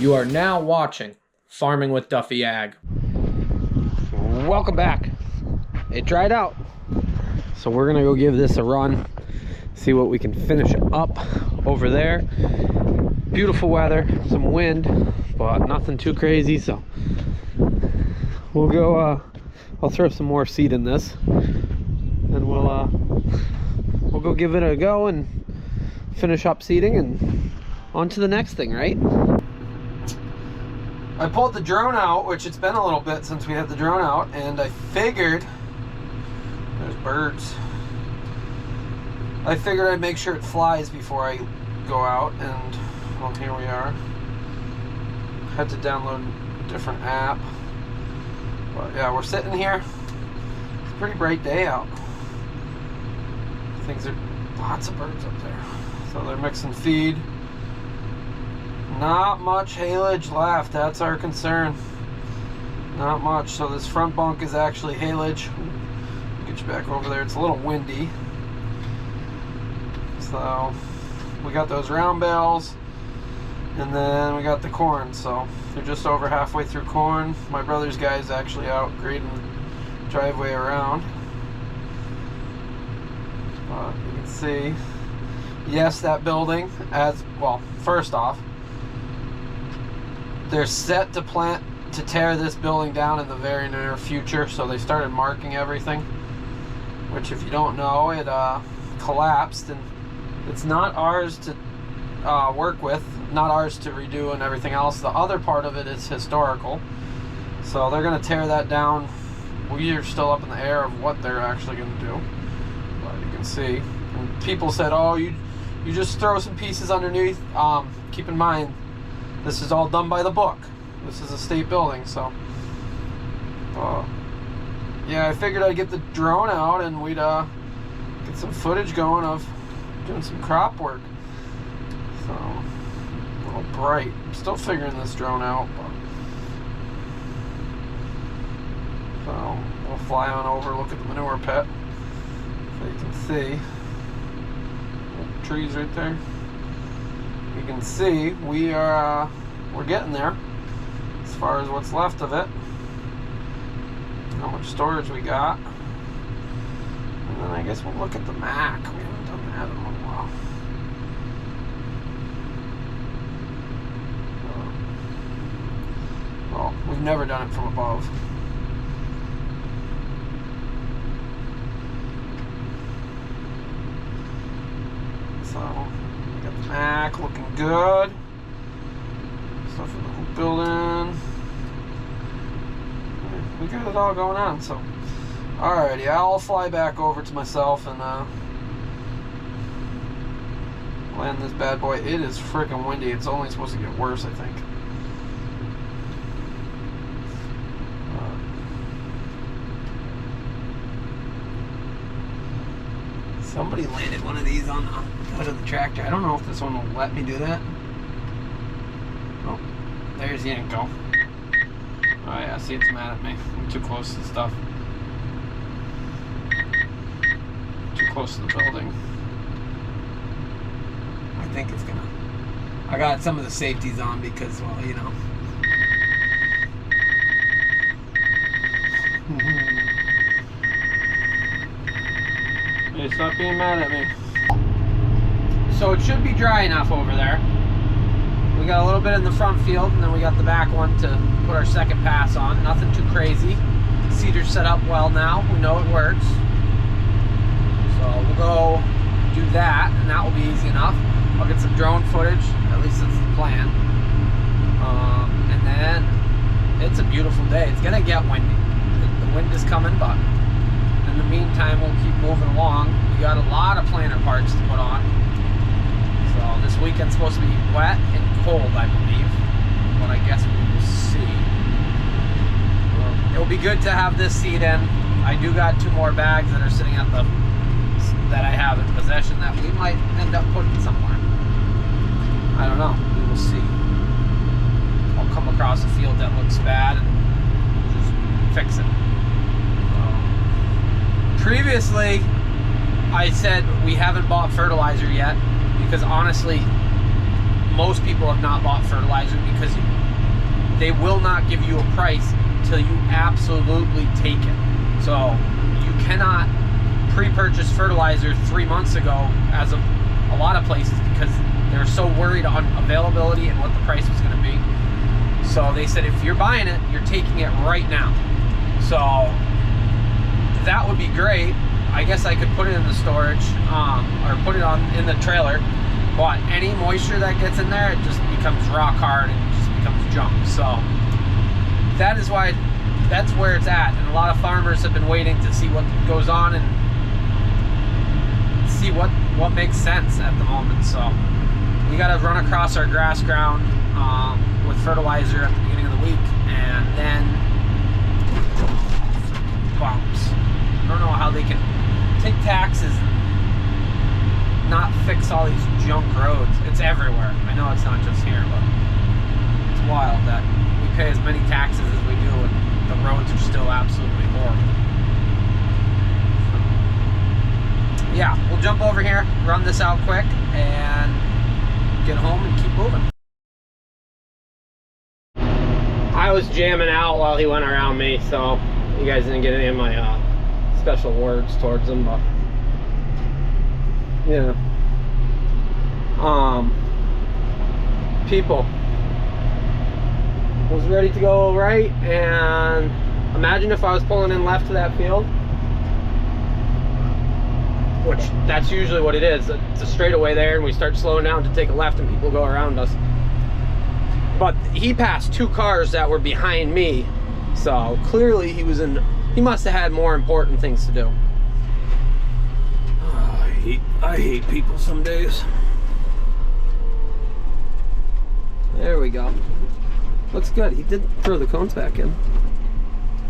You are now watching Farming with Duffy Ag. Welcome back. It dried out, so we're gonna go give this a run, see what we can finish up over there. Beautiful weather, some wind, but nothing too crazy, so we'll go I'll throw some more seed in this and we'll go give it a go and finish up seeding and on to the next thing, right? I pulled the drone out, which it's been a little bit since we had the drone out, and I figured there's birds. I figured I'd make sure it flies before I go out, and well, here we are. Had to download a different app, but yeah, we're sitting here. It's a pretty bright day out. Things are lots of birds up there, so they're mixing feed. Not much haylage left, that's our concern. Not much. So this front bunk is actually haylage. Get you back over there. It's a little windy. So we got those round bales, and then we got the corn. So they're just over halfway through corn. My brother's guy is actually out grading the driveway around. But you can see, yes, that building, as well, first off, they're set to tear this building down in the very near future, so they started marking everything, which, if you don't know, it collapsed, and it's not ours to work with, not ours to redo and everything else. The other part of it is historical, so they're going to tear that down. We are still up in the air of what they're actually going to do, but you can see. And people said, oh, you just throw some pieces underneath. Keep in mind, this is all done by the book. This is a state building, so yeah, I figured I'd get the drone out and we'd get some footage going of doing some crop work. So a little bright. I'm still figuring this drone out, but so we'll fly on over, look at the manure pit, so you can see the trees right there. You can see we're getting there as far as what's left of it, how much storage we got, and then I guess we'll look at the Mac. We haven't done that in a little while. Well, we've never done it from above. So got the Mac looking good. Stuff in the whole building. We got it all going on, so alrighty, I'll fly back over to myself and land this bad boy. It is freaking windy. It's only supposed to get worse, I think. Somebody landed one of these on the hood of the tractor. I don't know if this one will let me do that. Oh, there's the Yanko. Oh yeah, see, it's mad at me. I'm too close to the stuff. Too close to the building. I think it's gonna... I got some of the safeties on because, well, you know. Hey, stop being mad at me. So it should be dry enough over there. We got a little bit in the front field, and then we got the back one to put our second pass on. Nothing too crazy. Seeder's set up well now. We know it works. So we'll go do that, and that will be easy enough. I'll get some drone footage. At least that's the plan. And then it's a beautiful day. It's gonna get windy. The wind is coming, but in the meantime, we'll keep moving along. We got a lot of planter parts to put on. So this weekend's supposed to be wet and cold, I believe. But I guess we will see. It'll be good to have this seed in. I do got 2 more bags that are sitting at that I have in possession that we might end up putting somewhere. I don't know. We will see. I'll come across a field that looks bad and just fix it. Previously, I said we haven't bought fertilizer yet because honestly, most people have not bought fertilizer because they will not give you a price until you absolutely take it. So you cannot pre-purchase fertilizer 3 months ago as of a lot of places because they're so worried on availability and what the price was going to be. So they said if you're buying it, you're taking it right now. So that would be great. I guess I could put it in the storage or put it in the trailer, but any moisture that gets in there, it just becomes rock hard and it just becomes junk. So that is why, that's where it's at. And a lot of farmers have been waiting to see what goes on and see what makes sense at the moment. So we got to run across our grass ground with fertilizer at the beginning of the week, and then bumps. I don't know how they can take taxes and not fix all these junk roads. It's everywhere. I know it's not just here, but it's wild that we pay as many taxes as we do and the roads are still absolutely horrible. So, yeah, we'll jump over here, run this out quick, and get home and keep moving. I was jamming out while he went around me, so you guys didn't get any of my special words towards him, but yeah. People was ready to go right, and imagine if I was pulling in left to that field, which that's usually what it is. It's a straightaway there, and we start slowing down to take a left and people go around us. But he passed 2 cars that were behind me, so clearly he must have had more important things to do. Oh, I hate people some days. There we go. Looks good. He did throw the cones back in.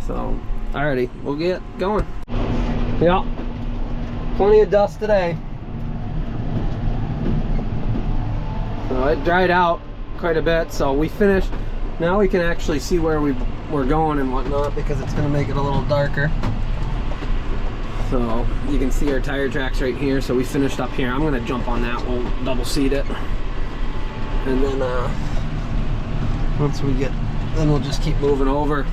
So, alrighty, we'll get going. Yeah, plenty of dust today. So it dried out quite a bit, so we finished. Now we can actually see where we're going and whatnot, because it's going to make it a little darker. So you can see our tire tracks right here. So we finished up here. I'm going to jump on that. We'll double seat it, and then once we get, then we'll just keep moving over.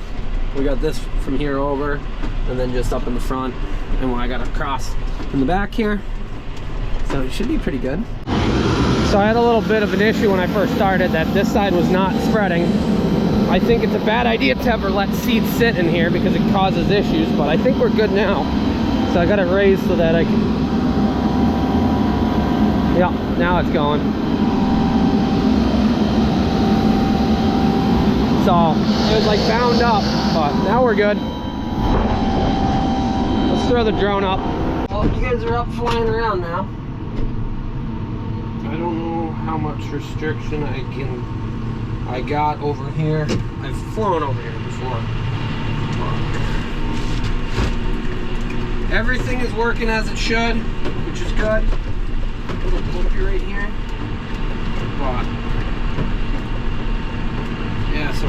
We got this from here over, and then just up in the front, and I got to cross in the back here. So it should be pretty good. So I had a little bit of an issue when I first started, that this side was not spreading. I think it's a bad idea to ever let seeds sit in here because it causes issues, but I think we're good now. So I got it raised so that I can, yeah, now it's going. So it was like bound up, but now we're good. Let's throw the drone up. Well, you guys are up flying around now. I don't know how much restriction I got over here. I've flown over here before. Everything is working as it should, which is good. A little bumpy right here. But yeah, so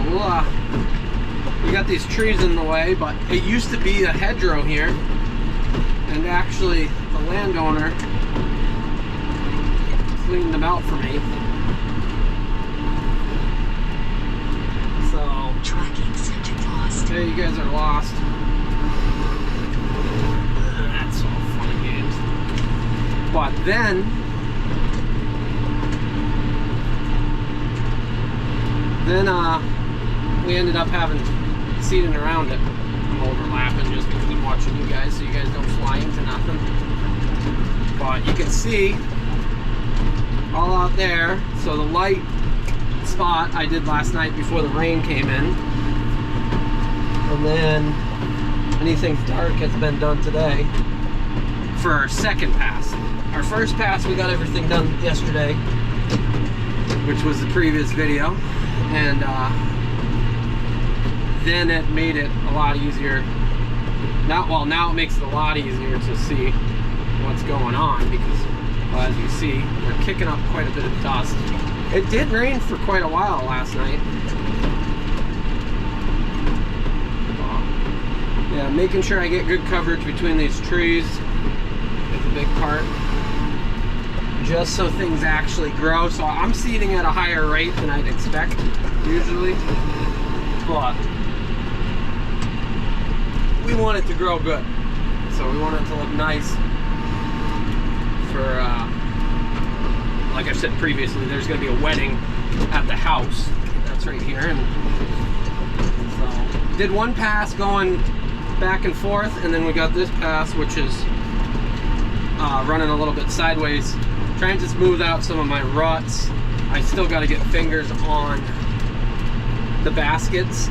we got these trees in the way, but it used to be a hedgerow here, and actually the landowner cleaned them out for me. So yeah, you guys are lost. That's all fun and games. But then we ended up having seating around it. I'm overlapping just because I'm watching you guys, so you guys don't fly into nothing. But you can see all out there. So the light spot I did last night before the rain came in, and then anything dark has been done today for our second pass. Our first pass, we got everything done yesterday, which was the previous video, and then it made it a lot easier. Now it makes it a lot easier to see what's going on, because well, as you see, we're kicking up quite a bit of dust. It did rain for quite a while last night. Yeah, making sure I get good coverage between these trees is a big part. just so things actually grow. So I'm seeding at a higher rate than I'd expect usually, but we want it to grow good. So we want it to look nice for, like I said previously, there's going to be a wedding at the house. That's right here. And so did one pass going back and forth, and then we got this pass, which is running a little bit sideways, trying to smooth out some of my ruts. I still got to get fingers on the baskets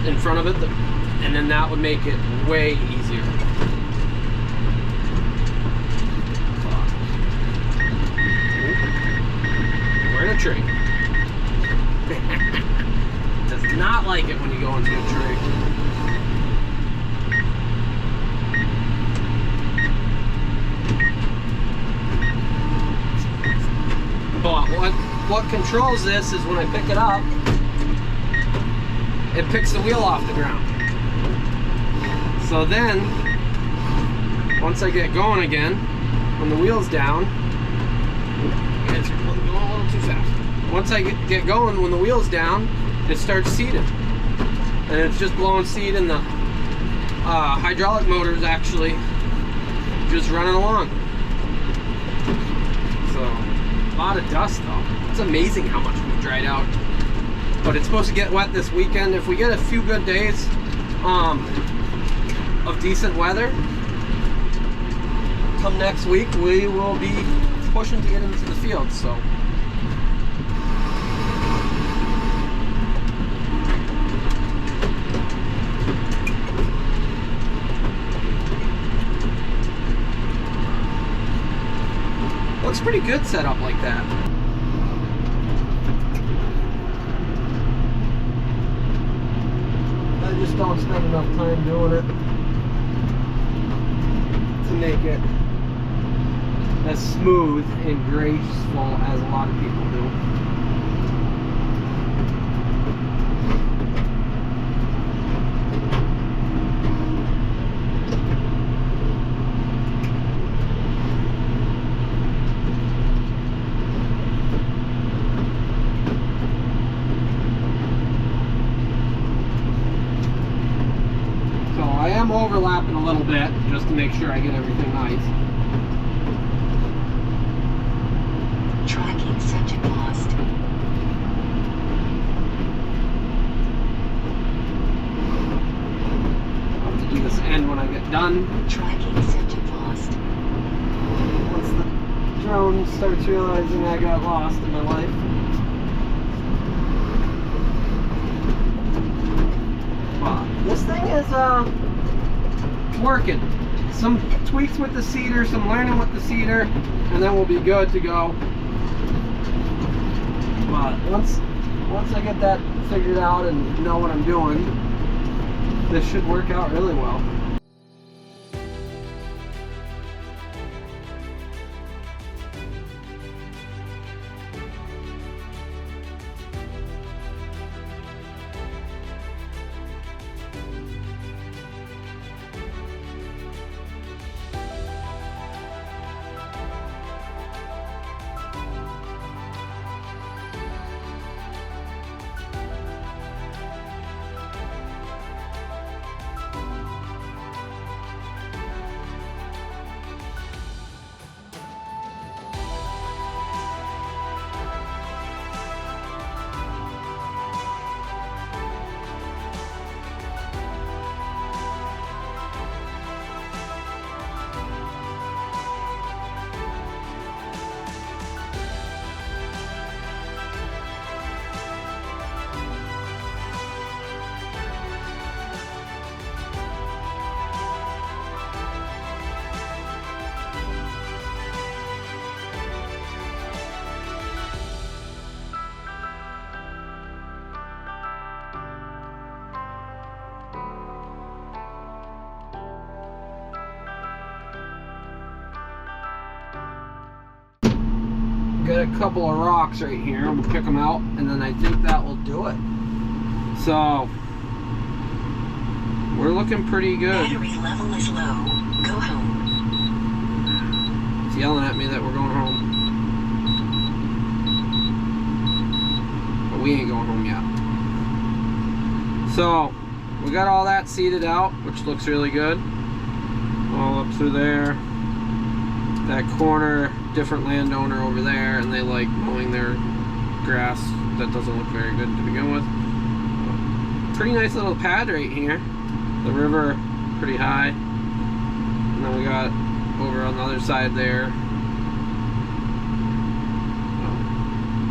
in front of it, and then that would make it way easier. We're in a tree. Does not like it when you go into a tree. But what controls this is when I pick it up, it picks the wheel off the ground. So then, once I get going again, when the wheel's down, it's going a little too fast. Once I get going, when the wheel's down, it starts seeding. And it's just blowing seed, and the hydraulic motor is actually just running along. So, a lot of dust though. It's amazing how much we dried out. But it's supposed to get wet this weekend. If we get a few good days of decent weather, come next week we will be pushing to get into the field. So looks pretty good set up like that. I just don't spend enough time doing it to make it as smooth and graceful as a lot of people do. I'm overlapping a little bit just to make sure I get everything nice. Tracking subject lost. I'll have to do this end when I get done. Tracking subject lost. Once the drone starts realizing I got lost in my life. Wow. This thing is working. Some tweaks with the seeder, some learning with the seeder, and then we'll be good to go. But once I get that figured out and know what I'm doing, this should work out really well. Got a couple of rocks right here. We'll pick them out, and then I think that will do it. So we're looking pretty good. Battery level is low. Go home. It's yelling at me that we're going home. we ain't going home yet. So we got all that seeded out, which looks really good. All up through there. That corner, different landowner over there, and they like mowing their grass. That doesn't look very good to begin with. Pretty nice little pad right here. The river pretty high. And then we got over on the other side there.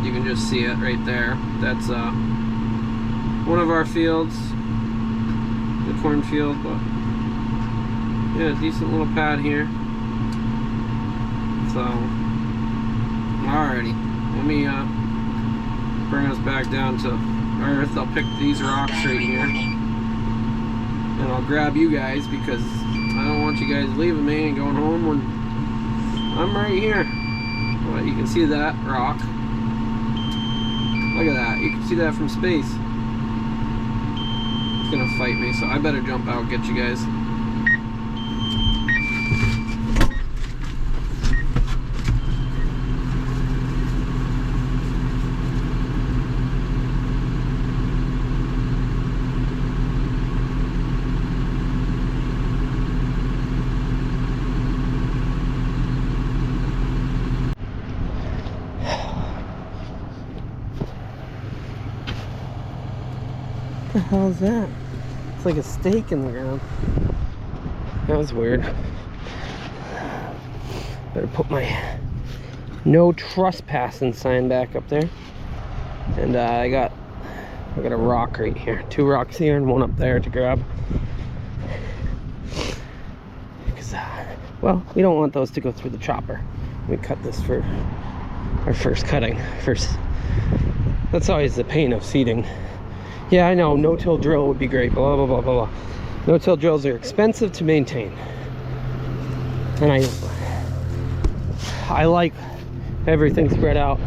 You can just see it right there. That's one of our fields, the cornfield, but yeah, decent little pad here. So, alrighty, let me bring us back down to earth. I'll pick these rocks right here, and I'll grab you guys because I don't want you guys leaving me and going home when I'm right here. But you can see that rock. Look at that, you can see that from space. It's gonna fight me, so I better jump out and get you guys. What the hell is that? It's like a stake in the ground. That was weird. Better put my no trespassing sign back up there. And I got a rock right here. 2 rocks here and 1 up there to grab. Because, well, we don't want those to go through the chopper. We cut this for our first cutting. That's always the pain of seeding. Yeah, I know, no-till drill would be great, blah, blah, blah, blah, blah. No-till drills are expensive to maintain. And I like everything spread out.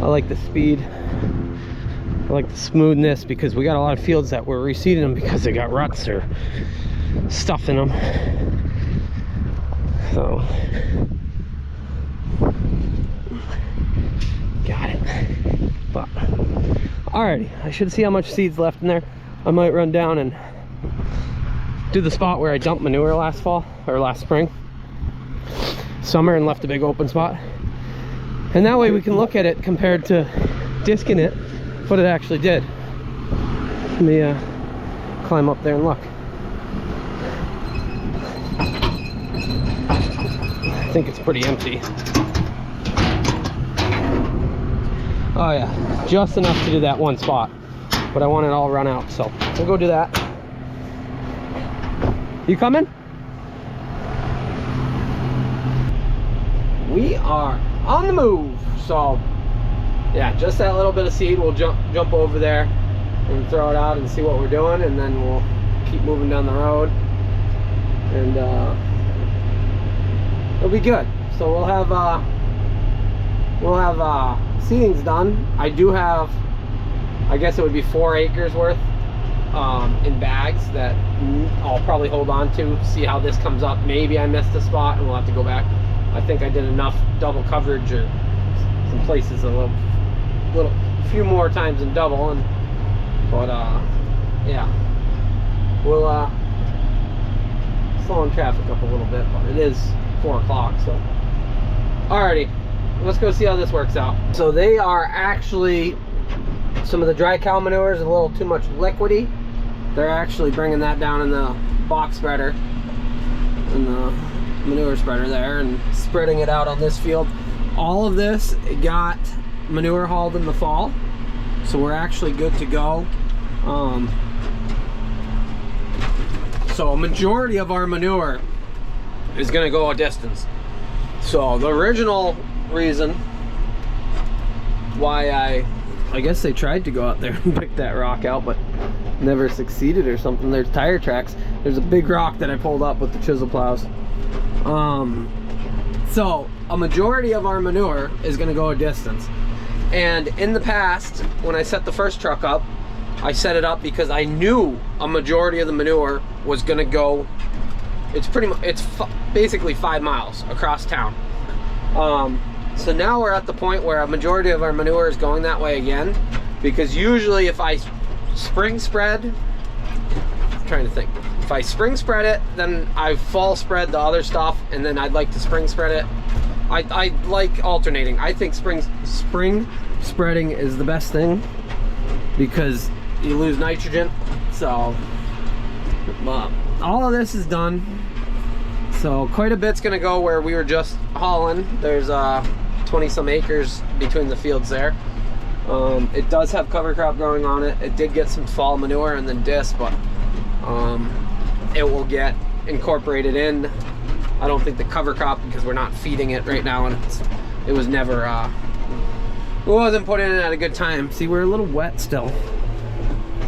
I like the speed. I like the smoothness because we got a lot of fields that we're reseeding them because they got ruts or stuff in them. So, got it. But alrighty, I should see how much seeds left in there. I might run down and do the spot where I dumped manure last fall or last spring, summer, and left a big open spot. And that way we can look at it compared to disking it, what it actually did. Let me climb up there and look. I think it's pretty empty. Oh yeah, just enough to do that one spot, but I want it all run out, so we'll go do that. You coming? We are on the move. So yeah, just that little bit of seed, we'll jump over there and throw it out and see what we're doing, and then we'll keep moving down the road, and it'll be good. So we'll have seedings done. I do have, I guess it would be 4 acres worth in bags that I'll probably hold on to, see how this comes up. Maybe I missed a spot and we'll have to go back. I think I did enough double coverage, or some places a few more times than double, and but yeah, we'll slowing traffic up a little bit, but it is 4 o'clock, so alrighty, let's go see how this works out. So they are actually, some of the dry cow manure is a little too much liquidy. They're actually bringing that down in the box spreader, in the manure spreader there, and spreading it out on this field. All of this got manure hauled in the fall, so we're actually good to go. So a majority of our manure is going to go a distance. So the original reason why I guess they tried to go out there and pick that rock out, but never succeeded or something. There's tire tracks. There's a big rock that I pulled up with the chisel plows. So a majority of our manure is going to go a distance. And in the past, when I set the first truck up, I set it up because I knew a majority of the manure was going to go, it's basically 5 miles across town. So now we're at the point where a majority of our manure is going that way again, Because usually if I spring spread, I'm trying to think. If I spring spread it, then I fall spread the other stuff, and then I'd like to spring spread it. I like alternating. I think spring spreading is the best thing because you lose nitrogen. So all of this is done. So quite a bit's gonna go where we were just hauling. There's 20 some acres between the fields there. It does have cover crop growing on it. It did get some fall manure and then disc, but it will get incorporated in. I don't think the cover crop, because we're not feeding it right now, and it was never it wasn't put in at a good time. See, we're a little wet still.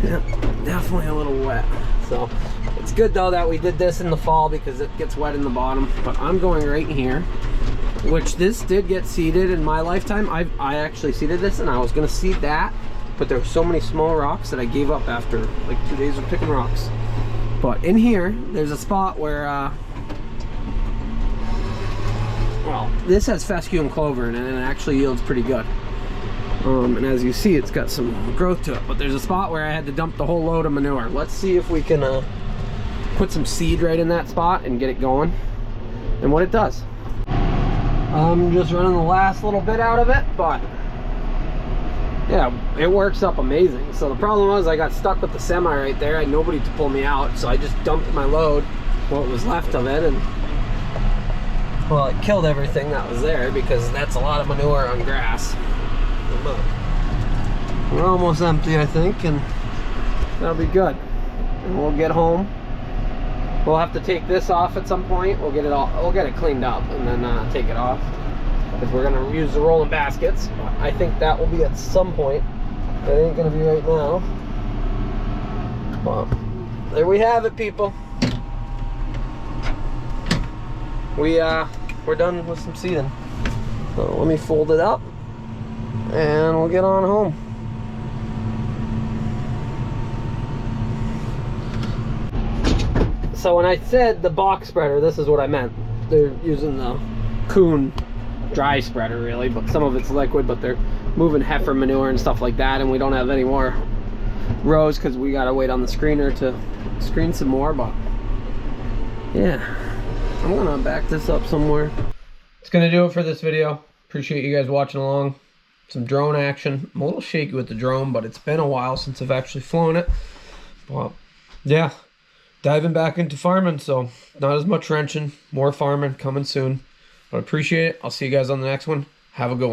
Yeah, definitely a little wet. So it's good though that we did this in the fall because it gets wet in the bottom. But I'm going right here, which this did get seeded in my lifetime. I actually seeded this, and I was gonna seed that, but there were so many small rocks that I gave up after like 2 days of picking rocks. But in here, there's a spot where well, this has fescue and clover in it, and it actually yields pretty good. And as you see, it's got some growth to it, but there's a spot where I had to dump the whole load of manure. Let's see if we can put some seed right in that spot and get it going, and what it does. I'm just running the last little bit out of it, but yeah, it works up amazing. So the problem was I got stuck with the semi right there. I had nobody to pull me out, so I just dumped my load, what was left of it, and well, it killed everything that was there because that's a lot of manure on grass. We're almost empty, I think, and that'll be good. And we'll get home. We'll have to take this off at some point. We'll get it cleaned up and then take it off, because we're gonna use the rolling baskets. I think that will be at some point. It ain't gonna be right now. Well, there we have it, people. We're done with some seeding. So let me fold it up and we'll get on home. So when I said the box spreader, this is what I meant. They're using the Kuhn dry spreader really, but some of it's liquid, but they're moving heifer manure and stuff like that, and we don't have any more rows because we gotta wait on the screener to screen some more. But yeah, I'm gonna back this up somewhere. It's gonna do it for this video. Appreciate you guys watching along. Some drone action. I'm a little shaky with the drone, but it's been a while since I've actually flown it. Well, yeah, diving back into farming, so not as much wrenching, more farming coming soon. But I appreciate it. I'll see you guys on the next one. Have a good one.